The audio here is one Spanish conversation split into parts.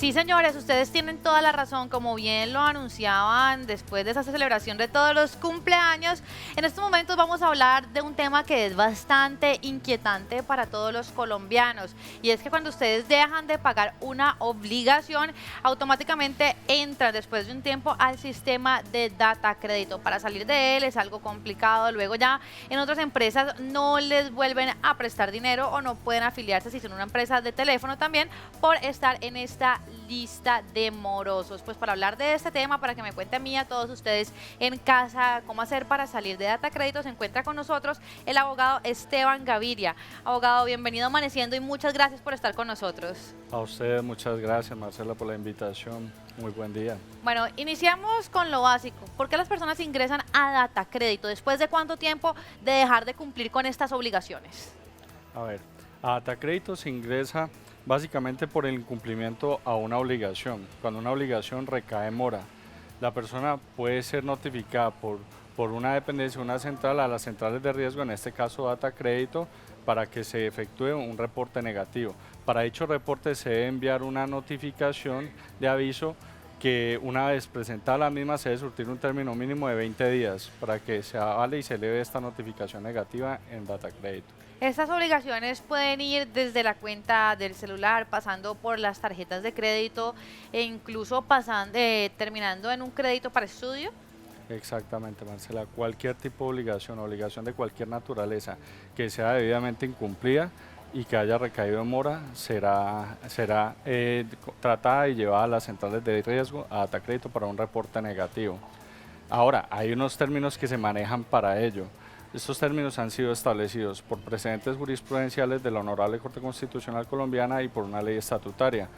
Sí, señores, ustedes tienen toda la razón, como bien lo anunciaban después de esa celebración de todos los cumpleaños. En estos momentos vamos a hablar de un tema que es bastante inquietante para todos los colombianos, y es que cuando ustedes dejan de pagar una obligación, automáticamente entran después de un tiempo al sistema de data crédito. Para salir de él es algo complicado, luego ya en otras empresas no les vuelven a prestar dinero o no pueden afiliarse si son una empresa de teléfono también por estar en esta lista de morosos. Pues para hablar de este tema, para que me cuente a mí, a todos ustedes en casa, cómo hacer para salir de data crédito, se encuentra con nosotros el abogado Esteban Gaviria. Abogado, bienvenido a Amaneciendo y muchas gracias por estar con nosotros. A ustedes muchas gracias, Marcela, por la invitación. Muy buen día. Bueno, iniciamos con lo básico. ¿Por qué las personas ingresan a data crédito? ¿Después de cuánto tiempo de dejar de cumplir con estas obligaciones? A ver, a Datacrédito se ingresa básicamente por el incumplimiento a una obligación. Cuando una obligación recae en mora, la persona puede ser notificada por una dependencia, una central, a las centrales de riesgo, en este caso Datacrédito, para que se efectúe un reporte negativo. Para dicho reporte se debe enviar una notificación de aviso que una vez presentada la misma se debe surtir un término mínimo de 20 días para que se avale y se eleve esta notificación negativa en Datacrédito. Estas obligaciones pueden ir desde la cuenta del celular, pasando por las tarjetas de crédito e incluso terminando en un crédito para estudio. Exactamente, Marcela. Cualquier tipo de obligación de cualquier naturaleza que sea debidamente incumplida y que haya recaído en mora será tratada y llevada a las centrales de riesgo, a Datacrédito, para un reporte negativo. Ahora, hay unos términos que se manejan para ello. Estos términos han sido establecidos por precedentes jurisprudenciales de la Honorable Corte Constitucional Colombiana y por una ley estatutaria.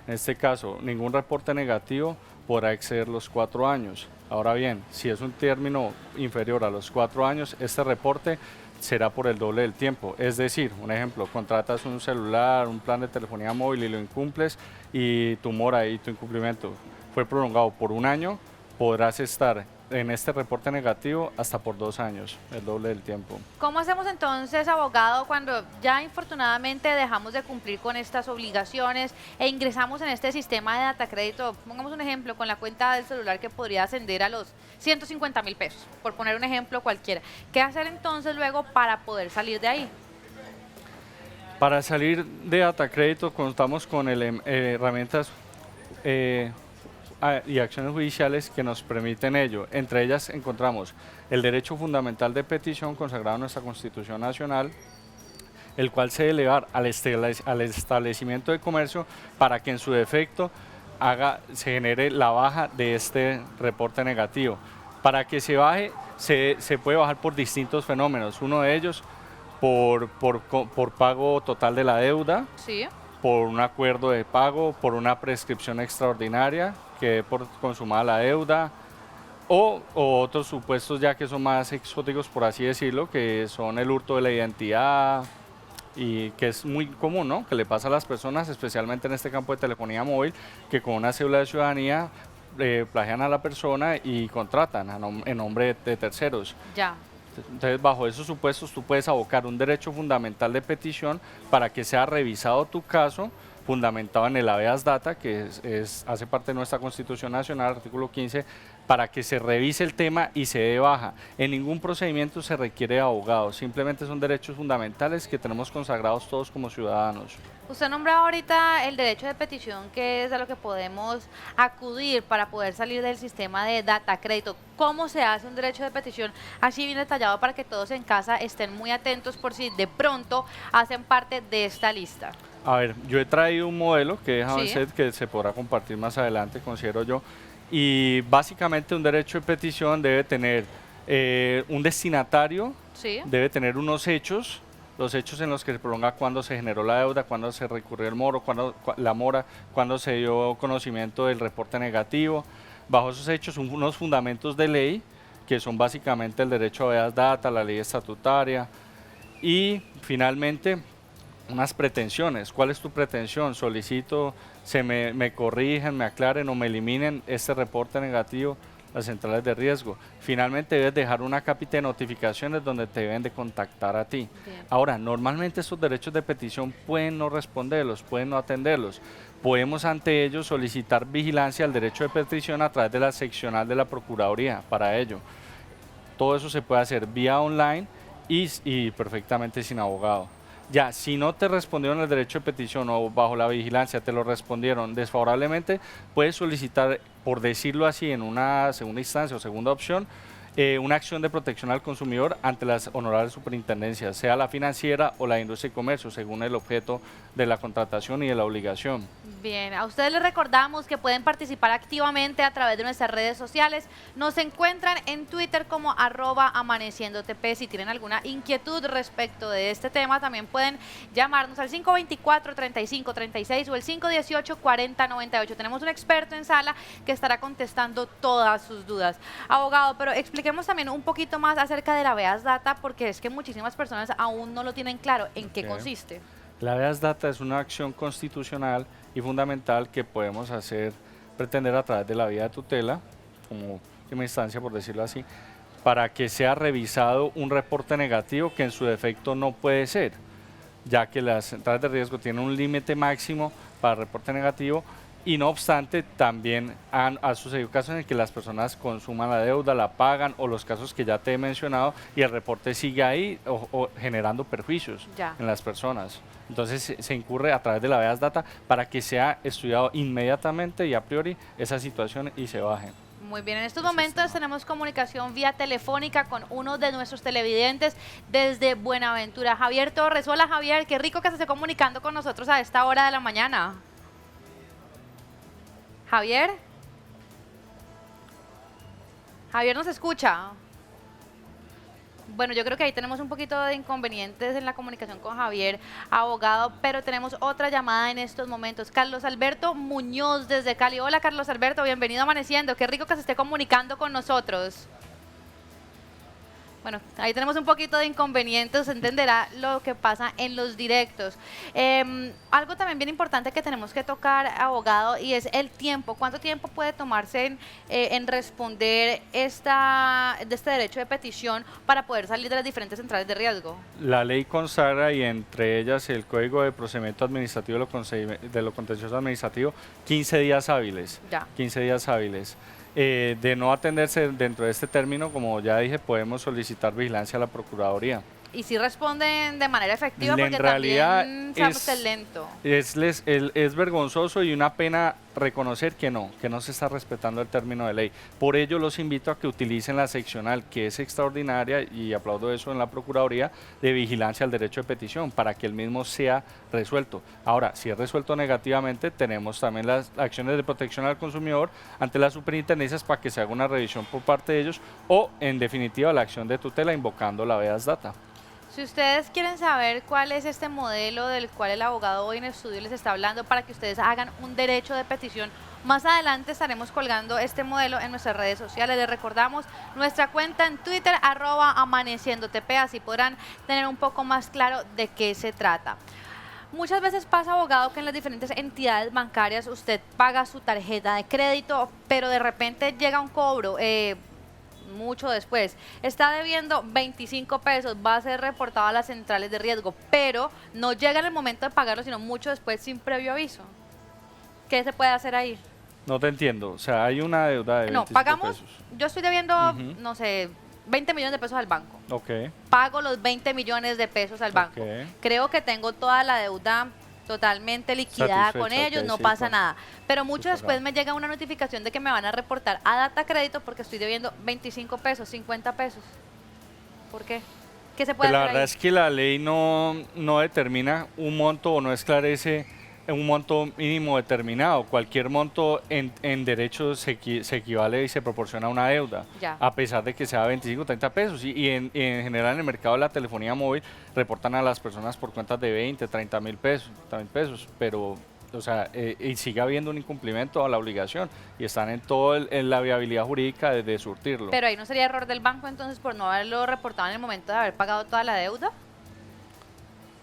En este caso, ningún reporte negativo podrá exceder los 4 años. Ahora bien, si es un término inferior a los 4 años, este reporte será por el doble del tiempo. Es decir, un ejemplo, contratas un celular, un plan de telefonía móvil y lo incumples, y tu mora y tu incumplimiento fue prolongado por 1 año, podrás estar en este reporte negativo hasta por 2 años, el doble del tiempo. ¿Cómo hacemos entonces, abogado, cuando ya infortunadamente dejamos de cumplir con estas obligaciones e ingresamos en este sistema de data crédito? Pongamos un ejemplo con la cuenta del celular que podría ascender a los 150.000 pesos, por poner un ejemplo cualquiera. ¿Qué hacer entonces luego para poder salir de ahí? Para salir de Datacrédito contamos con herramientas y acciones judiciales que nos permiten ello. Entre ellas encontramos el derecho fundamental de petición consagrado en nuestra Constitución Nacional, el cual se debe elevar al establecimiento de comercio para que en su defecto se genere la baja de este reporte negativo. Para que se baje, se puede bajar por distintos fenómenos. Uno de ellos por pago total de la deuda, Sí. por un acuerdo de pago, por una prescripción extraordinaria que dé por consumada la deuda, o otros supuestos ya que son más exóticos, por así decirlo, que son el hurto de la identidad, y que es muy común, ¿no?, que le pasa a las personas, especialmente en este campo de telefonía móvil, que con una cédula de ciudadanía plagian a la persona y contratan en nombre de terceros. Ya. Entonces, bajo esos supuestos, tú puedes abocar un derecho fundamental de petición para que sea revisado tu caso, fundamentado en el habeas data, que hace parte de nuestra Constitución Nacional, artículo 15, para que se revise el tema y se dé baja. En ningún procedimiento se requiere abogado, simplemente son derechos fundamentales que tenemos consagrados todos como ciudadanos. Usted nombraba ahorita el derecho de petición, que es a lo que podemos acudir para poder salir del sistema de data crédito. ¿Cómo se hace un derecho de petición así bien detallado para que todos en casa estén muy atentos por si de pronto hacen parte de esta lista? A ver, yo he traído un modelo que es Sí. Avancet, que se podrá compartir más adelante, considero yo, y básicamente un derecho de petición debe tener un destinatario, Sí. debe tener unos hechos, los hechos en los que se prolonga cuándo se generó la deuda, cuándo se recurrió el moro, la mora, cuándo se dio conocimiento del reporte negativo. Bajo esos hechos, unos fundamentos de ley, que son básicamente el derecho a habeas data, la ley estatutaria, y finalmente unas pretensiones. ¿Cuál es tu pretensión? Solicito me corrijan, me aclaren o me eliminen este reporte negativo, las centrales de riesgo. Finalmente debes dejar una capita de notificaciones donde te deben de contactar a ti. Bien. Ahora, normalmente estos derechos de petición pueden no responderlos, pueden no atenderlos. Podemos ante ellos solicitar vigilancia al derecho de petición a través de la seccional de la Procuraduría para ello. Todo eso se puede hacer vía online y perfectamente sin abogado. Ya, si no te respondieron el derecho de petición o bajo la vigilancia te lo respondieron desfavorablemente, puedes solicitar, por decirlo así, en una segunda instancia o segunda opción, una acción de protección al consumidor ante las honorables superintendencias, sea la financiera o la de industria y comercio, según el objeto de la contratación y de la obligación. Bien, a ustedes les recordamos que pueden participar activamente a través de nuestras redes sociales. Nos encuentran en Twitter como @amaneciendotp. Si tienen alguna inquietud respecto de este tema, también pueden llamarnos al 524-3536 o el 518-4098. Tenemos un experto en sala que estará contestando todas sus dudas. Abogado, pero expliquemos también un poquito más acerca de la Veas Data, porque es que muchísimas personas aún no lo tienen claro en qué consiste. La Veas Data es una acción constitucional y fundamental que podemos pretender a través de la vía de tutela, como última instancia por decirlo así, para que sea revisado un reporte negativo que en su defecto no puede ser, ya que las centrales de riesgo tienen un límite máximo para reporte negativo y no obstante también ha sucedido casos en que las personas consuman la deuda, la pagan o los casos que ya te he mencionado y el reporte sigue ahí o generando perjuicios en las personas. Entonces se incurre a través de la Veas Data para que sea estudiado inmediatamente y a priori esa situación y se baje. Muy bien, en estos momentos tenemos comunicación vía telefónica con uno de nuestros televidentes desde Buenaventura, Javier Torres. Hola Javier, qué rico que se esté comunicando con nosotros a esta hora de la mañana. Javier. Javier nos escucha. Bueno, yo creo que ahí tenemos un poquito de inconvenientes en la comunicación con Javier, abogado, pero tenemos otra llamada en estos momentos. Carlos Alberto Muñoz desde Cali. Hola Carlos Alberto, bienvenido a Amaneciendo. Qué rico que se esté comunicando con nosotros. Bueno, ahí tenemos un poquito de inconvenientes, se entenderá lo que pasa en los directos. Algo también bien importante que tenemos que tocar, abogado, y es el tiempo. ¿Cuánto tiempo puede tomarse en responder de este derecho de petición para poder salir de las diferentes centrales de riesgo? La ley consagra, y entre ellas el Código de Procedimiento Administrativo de lo Contencioso Administrativo, 15 días hábiles. Ya. 15 días hábiles. De no atenderse dentro de este término, como ya dije, podemos solicitar vigilancia a la Procuraduría. Y si responden de manera efectiva, porque en realidad también sabemos que es lento. Es vergonzoso y una pena reconocer que no se está respetando el término de ley. Por ello los invito a que utilicen la seccional, que es extraordinaria, y aplaudo eso en la Procuraduría, de vigilancia al derecho de petición, para que el mismo sea resuelto. Ahora, si es resuelto negativamente, tenemos también las acciones de protección al consumidor ante las superintendencias para que se haga una revisión por parte de ellos, o en definitiva la acción de tutela invocando la Veas Data. Si ustedes quieren saber cuál es este modelo del cual el abogado hoy en estudio les está hablando para que ustedes hagan un derecho de petición, más adelante estaremos colgando este modelo en nuestras redes sociales. Les recordamos nuestra cuenta en Twitter, @amaneciendotp, así podrán tener un poco más claro de qué se trata. Muchas veces pasa, abogado, que en las diferentes entidades bancarias usted paga su tarjeta de crédito, pero de repente llega un cobro, mucho después, está debiendo 25 pesos, va a ser reportado a las centrales de riesgo, pero no llega en el momento de pagarlo, sino mucho después sin previo aviso. ¿Qué se puede hacer ahí? No te entiendo, o sea, hay una deuda de 25 pagamos, pesos. yo estoy debiendo, no sé, 20 millones de pesos al banco. Ok. Pago los 20 millones de pesos al banco. Creo que tengo toda la deuda totalmente liquidada con ellos, no pasa nada. Pero mucho después me llega una notificación de que me van a reportar a Data Crédito porque estoy debiendo 25 pesos, 50 pesos. ¿Por qué? ¿Qué se puede hacer La verdad ahí? es que la ley no determina un monto o no esclarece un monto mínimo determinado. Cualquier monto en derecho se equivale y se proporciona a una deuda, a pesar de que sea 25 o 30 pesos. Y en general en el mercado de la telefonía móvil reportan a las personas por cuentas de 20, 30 mil pesos, pero o sea, y sigue habiendo un incumplimiento a la obligación y están en la viabilidad jurídica de surtirlo. Pero ahí no sería error del banco entonces por no haberlo reportado en el momento de haber pagado toda la deuda.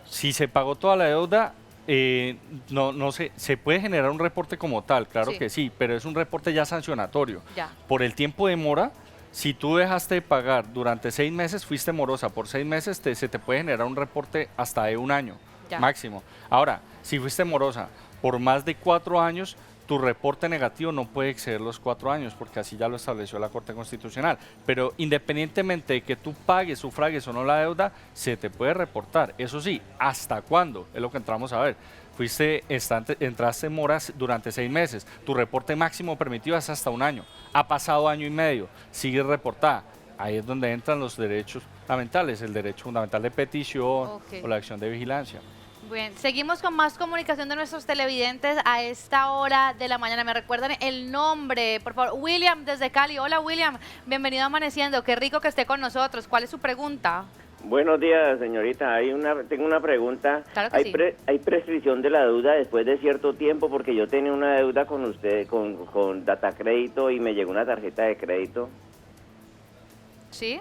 Si se pagó toda la deuda, no se puede generar un reporte como tal, claro Sí. que sí, pero es un reporte ya sancionatorio. Ya. Por el tiempo de mora, si tú dejaste de pagar durante 6 meses, fuiste morosa por 6 meses, se te puede generar un reporte hasta de 1 año Ya. máximo. Ahora, si fuiste morosa por más de 4 años, tu reporte negativo no puede exceder los 4 años, porque así ya lo estableció la Corte Constitucional. Pero independientemente de que tú pagues, sufragues o no la deuda, se te puede reportar. Eso sí, ¿hasta cuándo? Es lo que entramos a ver. Entraste en mora durante 6 meses. Tu reporte máximo permitido es hasta 1 año. Ha pasado 1 año y medio. Sigue reportada. Ahí es donde entran los derechos fundamentales, el derecho fundamental de petición Ok. o la acción de vigilancia. Bien, seguimos con más comunicación de nuestros televidentes a esta hora de la mañana. ¿Me recuerdan el nombre, por favor? William, desde Cali. Hola, William. Bienvenido a Amaneciendo. Qué rico que esté con nosotros. ¿Cuál es su pregunta? Buenos días, señorita. Tengo una pregunta. Claro que sí. ¿Hay prescripción de la deuda después de cierto tiempo? Porque yo tenía una deuda con usted, con Data Crédito, y me llegó una tarjeta de crédito. ¿Sí?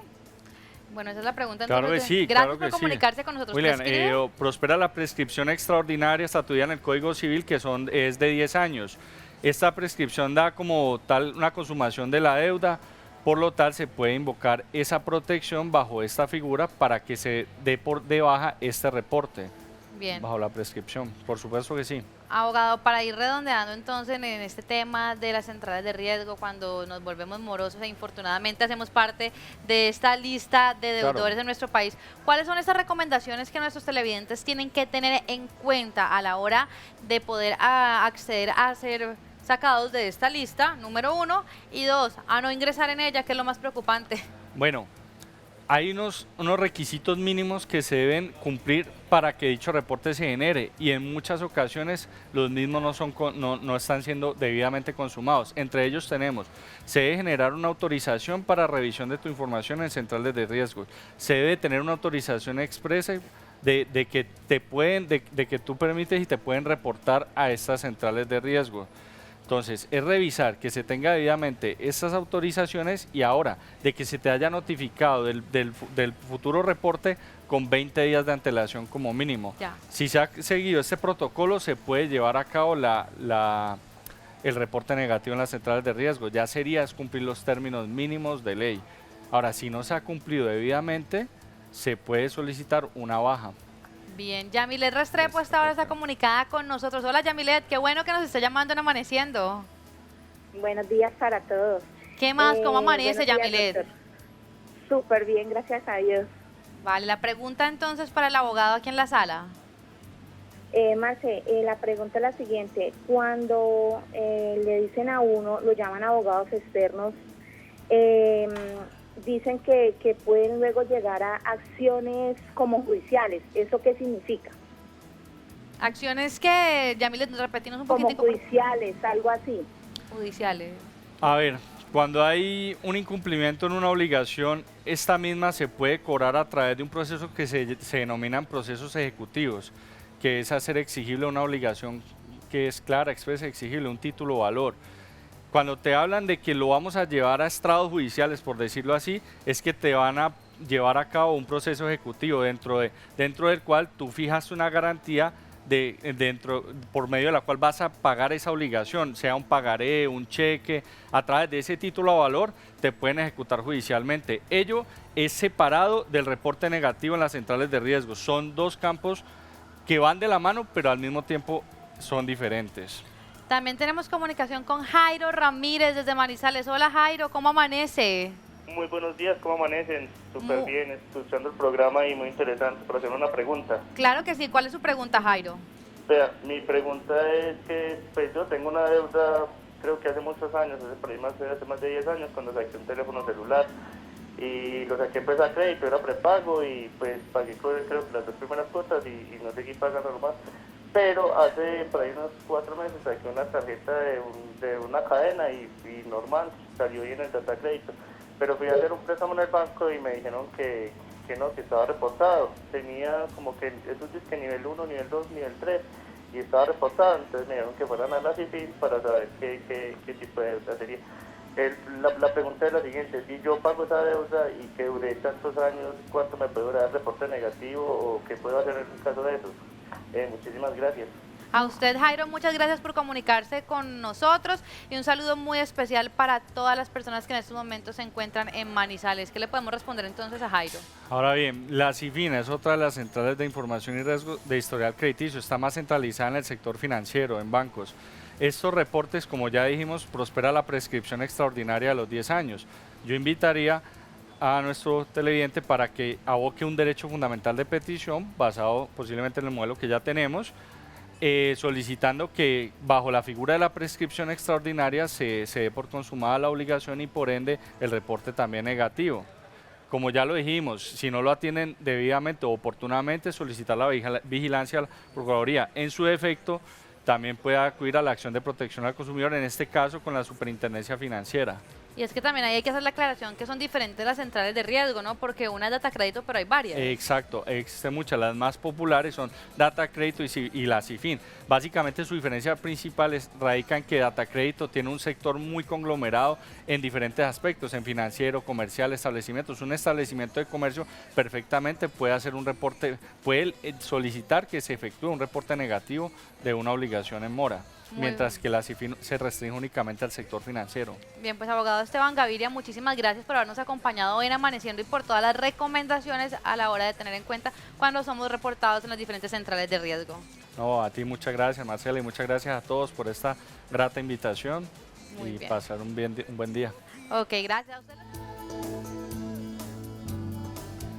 Bueno, esa es la pregunta. Claro que entonces. sí, Gracias claro por que sí. comunicarse con nosotros. William, ¿Prescribe? prospera la prescripción extraordinaria estatuida en el Código Civil, que es de 10 años. Esta prescripción da como tal una consumación de la deuda, por lo tal se puede invocar esa protección bajo esta figura para que se dé de baja este reporte Bien. bajo la prescripción. Por supuesto que sí. Abogado, para ir redondeando entonces en este tema de las centrales de riesgo, cuando nos volvemos morosos e infortunadamente hacemos parte de esta lista de deudores en nuestro país, ¿cuáles son estas recomendaciones que nuestros televidentes tienen que tener en cuenta a la hora de poder acceder a ser sacados de esta lista, número 1, y 2, a no ingresar en ella, que es lo más preocupante? Bueno, hay unos requisitos mínimos que se deben cumplir para que dicho reporte se genere, y en muchas ocasiones los mismos no están siendo debidamente consumados. Entre ellos tenemos: se debe generar una autorización para revisión de tu información en centrales de riesgos, se debe tener una autorización expresa de que tú permites y te pueden reportar a estas centrales de riesgo. Entonces, es revisar que se tenga debidamente estas autorizaciones, y ahora, de que se te haya notificado del futuro reporte con 20 días de antelación como mínimo. Ya. Si se ha seguido este protocolo, se puede llevar a cabo el reporte negativo en las centrales de riesgo. Ya sería cumplir los términos mínimos de ley. Ahora, si no se ha cumplido debidamente, se puede solicitar una baja. Bien, Yamilet Restrepo esta hora está comunicada con nosotros. Hola, Yamilet, qué bueno que nos esté llamando en Amaneciendo. Buenos días para todos. ¿Qué más? ¿Cómo amanece, Buenos días, Yamilet? doctor. Súper bien, gracias a Dios. Vale, la pregunta entonces para el abogado aquí en la sala. Marce, la pregunta es la siguiente. Cuando le dicen a uno, lo llaman abogados externos, dicen que pueden luego llegar a acciones como judiciales. ¿Eso qué significa? Acciones que, Yamilet, repetimos un Como poquitico. judiciales, algo así. Judiciales. A ver, cuando hay un incumplimiento en una obligación, esta misma se puede cobrar a través de un proceso que se denominan procesos ejecutivos, que es hacer exigible una obligación que es clara, expresa, exigible, un título o valor. Cuando te hablan de que lo vamos a llevar a estrados judiciales, por decirlo así, es que te van a llevar a cabo un proceso ejecutivo dentro del cual tú fijas una garantía por medio de la cual vas a pagar esa obligación, sea un pagaré, un cheque. A través de ese título o valor te pueden ejecutar judicialmente. Ello es separado del reporte negativo en las centrales de riesgo. Son dos campos que van de la mano, pero al mismo tiempo son diferentes. También tenemos comunicación con Jairo Ramírez desde Manizales. Hola, Jairo, ¿cómo amanece? Muy buenos días, ¿cómo amanecen? Súper bien, escuchando el programa y muy interesante para hacer una pregunta. Claro que sí. ¿Cuál es su pregunta, Jairo? Vea, mi pregunta es que pues yo tengo una deuda, creo que hace muchos años, hace más de 10 años, cuando saqué un teléfono celular y lo saqué pues a crédito, era prepago y pues pagué creo que las 2 primeras cuotas y no seguí pagando normal. Pero hace por ahí unos 4 meses saqué una tarjeta de una cadena y normal, salió bien el data crédito. Pero fui a hacer un préstamo en el banco y me dijeron que no, que estaba reportado. Tenía como que esos disques nivel 1, nivel 2, nivel 3 y estaba reportado. Entonces me dijeron que fueran a la CIFIN para saber qué tipo de deuda sería. La pregunta es la siguiente: si yo pago esa deuda y que duré tantos años, ¿cuánto me puede durar el reporte negativo o qué puedo hacer en un caso de eso? Muchísimas gracias. A usted, Jairo, muchas gracias por comunicarse con nosotros y un saludo muy especial para todas las personas que en estos momentos se encuentran en Manizales. ¿Qué le podemos responder entonces a Jairo? Ahora bien, la CIFIN es otra de las centrales de información y riesgo de historial crediticio, está más centralizada en el sector financiero, en bancos. Estos reportes, como ya dijimos, prospera la prescripción extraordinaria de los 10 años. Yo invitaría a nuestro televidente para que aboque un derecho fundamental de petición basado posiblemente en el modelo que ya tenemos, solicitando que bajo la figura de la prescripción extraordinaria se dé por consumada la obligación y por ende el reporte también negativo. Como ya lo dijimos, si no lo atienden debidamente o oportunamente, solicitar la vigilancia a la Procuraduría. En su defecto, también puede acudir a la acción de protección al consumidor, en este caso con la Superintendencia Financiera. Y es que también ahí hay que hacer la aclaración que son diferentes las centrales de riesgo, ¿no? Porque una es data crédito, pero hay varias. Exacto, existen muchas, las más populares son Data Crédito y la CIFIN. Básicamente su diferencia principal radica en que Data Crédito tiene un sector muy conglomerado en diferentes aspectos, en financiero, comercial, establecimientos. Un establecimiento de comercio perfectamente puede hacer un reporte, puede solicitar que se efectúe un reporte negativo de una obligación en mora. Mientras que la CIFIN se restringe únicamente al sector financiero. Bien, pues abogado Esteban Gaviria, muchísimas gracias por habernos acompañado hoy en Amaneciendo y por todas las recomendaciones a la hora de tener en cuenta cuando somos reportados en las diferentes centrales de riesgo. No, a ti muchas gracias, Marcela, y muchas gracias a todos por esta grata invitación. Muy y bien. pasar un buen día. Ok, gracias a usted.